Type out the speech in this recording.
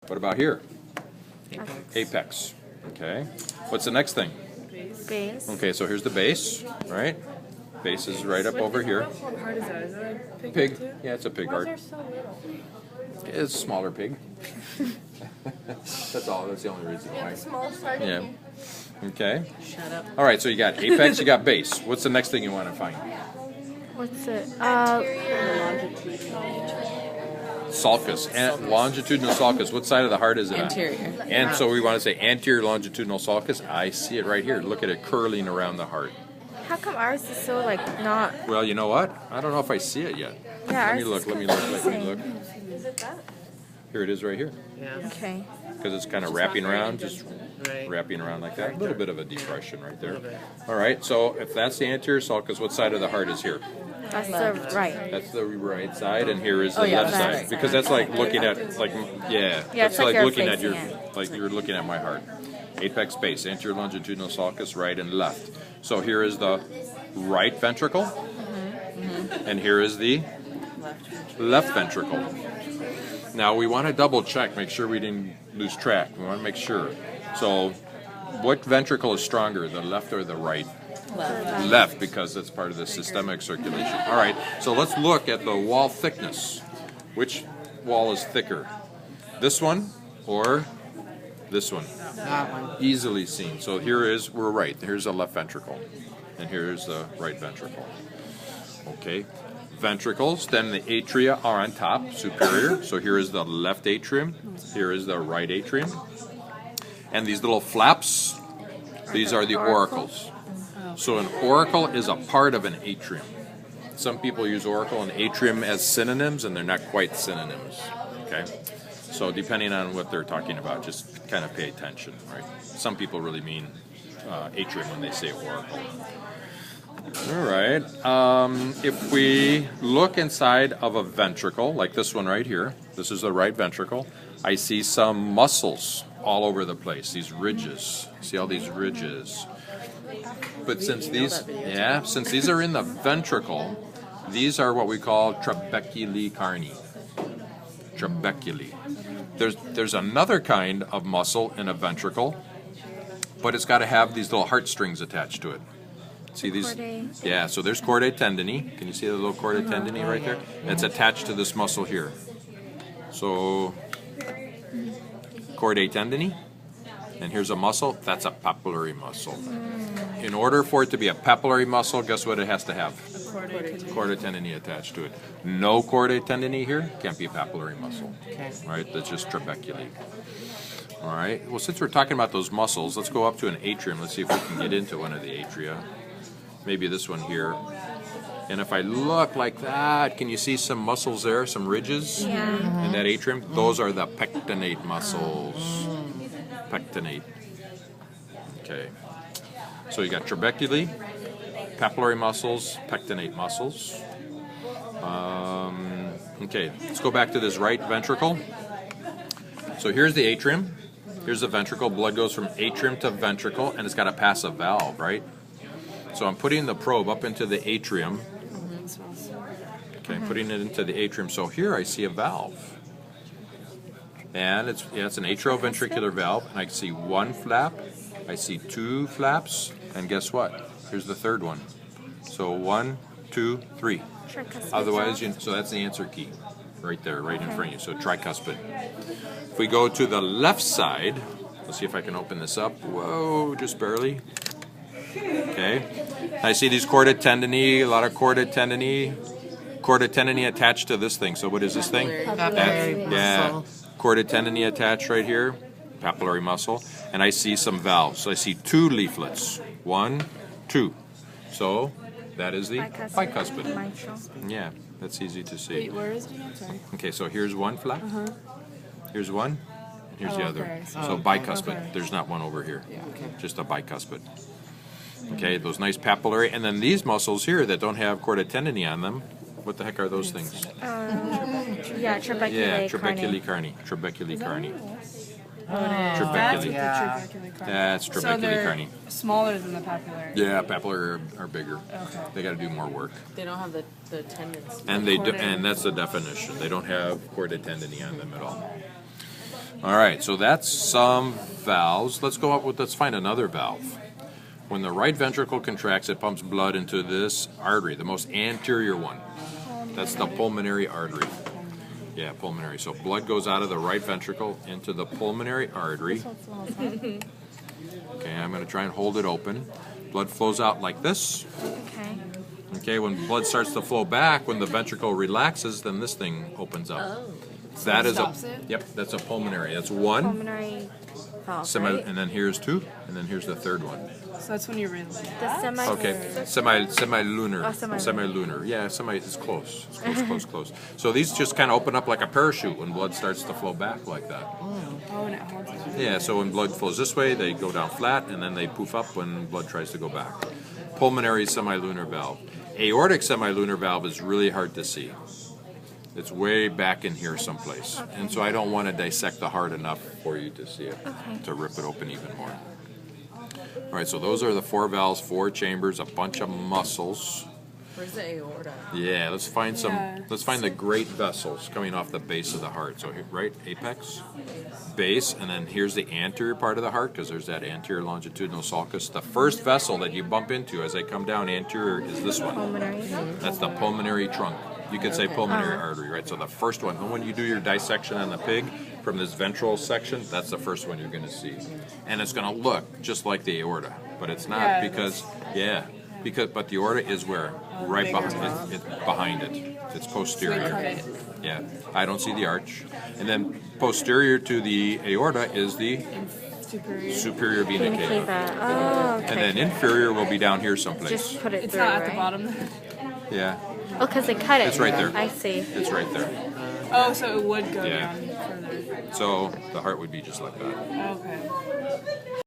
What about here? Apex. Apex. Okay. What's the next thing? Base. Okay, so here's the base, right? Base is right up over here. What heart is that? Is that a Pig. too? Yeah, it's a pig Why heart. is there so little? It's a smaller pig. That's all. That's the only reason why. Smallest heart in Yeah. here. Okay. Shut up. All right, so you got apex, you got base. What's the next thing you want to find? What's it? Sulcus. Longitudinal sulcus. What side of the heart is it on? Anterior. And so we want to say anterior longitudinal sulcus. I see it right here. Look at it curling around the heart. How come ours is so like not? Well, you know what? I don't know if I see it yet. Yeah, Let me ours look, is let me look, let me confusing. look. Is it that? Here it is right here. Yeah. Okay. Because it's kind of wrapping around, just Right. wrapping around like that. A little bit of a depression right there. Little bit. All right, so if that's the anterior sulcus, what side of the heart is here? That's the right. That's the right side, and here is the yeah, left that's side. right. Because that's like looking at, like, yeah, Yeah, that's it's like you're looking at your, facing it. like you're looking at my heart. Apex base, anterior longitudinal sulcus, right and left. So here is the right ventricle, and here is the left ventricle. Now we want to double check, make sure we didn't lose track. We want to make sure. So, what ventricle is stronger, the left or the right? Left. Left, because that's part of the systemic circulation. All right, so let's look at the wall thickness. Which wall is thicker? This one or this one? That one. Easily seen. So we're right. Here's the left ventricle, and here's the right ventricle. Okay. Ventricles, then the atria are on top, superior. So here is the left atrium, here is the right atrium. And these little flaps, these are the auricles. So an auricle is a part of an atrium. Some people use auricle and atrium as synonyms, and they're not quite synonyms. Okay? So depending on what they're talking about, just kind of pay attention, right? Some people really mean atrium when they say auricle. All right. If we look inside of a ventricle, like this one right here, this is the right ventricle, I see some muscles all over the place, these ridges. See all these ridges? But since these are in the ventricle, these are what we call trabeculi carni. Trabeculi. There's another kind of muscle in a ventricle, but it's got to have these little heartstrings attached to it. See these? Chordae. Yeah, so there's chordae tendini. Can you see the little chordae tendini right there? And it's attached to this muscle here. So, chordae tendini. And here's a muscle. That's a papillary muscle. In order for it to be a papillary muscle, guess what it has to have? Chordae tendini attached to it. No chordae tendini here, can't be a papillary muscle. Okay. Right? That's just trabeculae. All right. Well, since we're talking about those muscles, let's go up to an atrium. Let's see if we can get into one of the atria. Maybe this one here. And if I look like that, can you see some muscles there, some ridges in that atrium? Those are the pectinate muscles. Pectinate. Okay. So you got trabeculae, papillary muscles, pectinate muscles. Okay, let's go back to this right ventricle. So here's the atrium. Here's the ventricle. Blood goes from atrium to ventricle, and it's got to pass a valve, right? So I'm putting the probe up into the atrium. Okay, putting it into the atrium. So here I see a valve. And it's an atrioventricular valve, and I see one flap, I see two flaps, and guess what? Here's the third one. So 1, 2, 3. Otherwise, so that's the answer key, right there, right in front of you. So tricuspid. If we go to the left side, let's see if I can open this up. Whoa, just barely. Okay. I see these chordae tendini, a lot of chordae tendini. Chordae tendini attached to this thing. So what is this thing? Papillary muscle. Chordae tendini attached right here, papillary muscle, and I see some valves. So I see two leaflets. 1, 2. So that is the bicuspid. Mitral. Yeah, that's easy to see. Wait, where is it again? Sorry. Okay, so here's one flap. Here's one. And here's the other. okay. So bicuspid. There's not one over here. Just a bicuspid. Okay, those nice papillary, and then these muscles here that don't have chordae tendini on them. What the heck are those things? Yeah, trabeculae. Yeah, trabeculae carni. Trabeculae carni. Trabeculae. Yeah. That's So trabeculae they're carni. smaller than the papillary. Yeah, papillary are bigger. Okay. They got to do more work. They don't have the tendons. And and that's the definition. They don't have chordae tendini on them at all. All right, so that's some valves. Let's find another valve. When the right ventricle contracts, it pumps blood into this artery, the most anterior one. That's the pulmonary artery. Yeah, pulmonary. So blood goes out of the right ventricle into the pulmonary artery. Okay, I'm going to try and hold it open. Blood flows out like this. Okay. Okay, when blood starts to flow back, when the ventricle relaxes, then this thing opens up. That is stops it? Yep, that's a pulmonary. That's one. Pulmonary valve, right? And then here's two, and then here's the third one. So that's when you really. The semi. Okay, semi-lunar. Oh, semi-lunar. Semi-lunar. Yeah, it's close. It's close. So these just kind of open up like a parachute when blood starts to flow back like that. Oh, and it holds it. Yeah, so when blood flows this way, they go down flat, and then they poof up when blood tries to go back. Pulmonary semi-lunar valve. Aortic semi-lunar valve is really hard to see. It's way back in here someplace. And so I don't want to dissect the heart enough for you to see it, to rip it open even more. All right, so those are the 4 valves, 4 chambers, a bunch of muscles. Where's the aorta? Yeah, let's find some. Yeah. Let's find the great vessels coming off the base of the heart. So here, right, apex, base, and then here's the anterior part of the heart because there's that anterior longitudinal sulcus. The first vessel that you bump into as they come down anterior is this one. Pulmonary. That's the pulmonary trunk. You could say pulmonary artery, right? So the first one, and when you do your dissection on the pig from this ventral section, that's the first one you're going to see, and it's going to look just like the aorta, but it's not Yeah, because but the aorta is where right behind it, behind it. It's posterior. cut it. Yeah, I don't see the arch, and then posterior to the aorta is the Superior. superior vena Vena cava, cava. Oh, okay. and then inferior will be down here someplace. Just put it It's through, not at right? the bottom. Yeah, Oh, because they cut it. It's right there. I see. it's right there. Oh, so it would go Yeah. down further. So the heart would be just like that. Okay.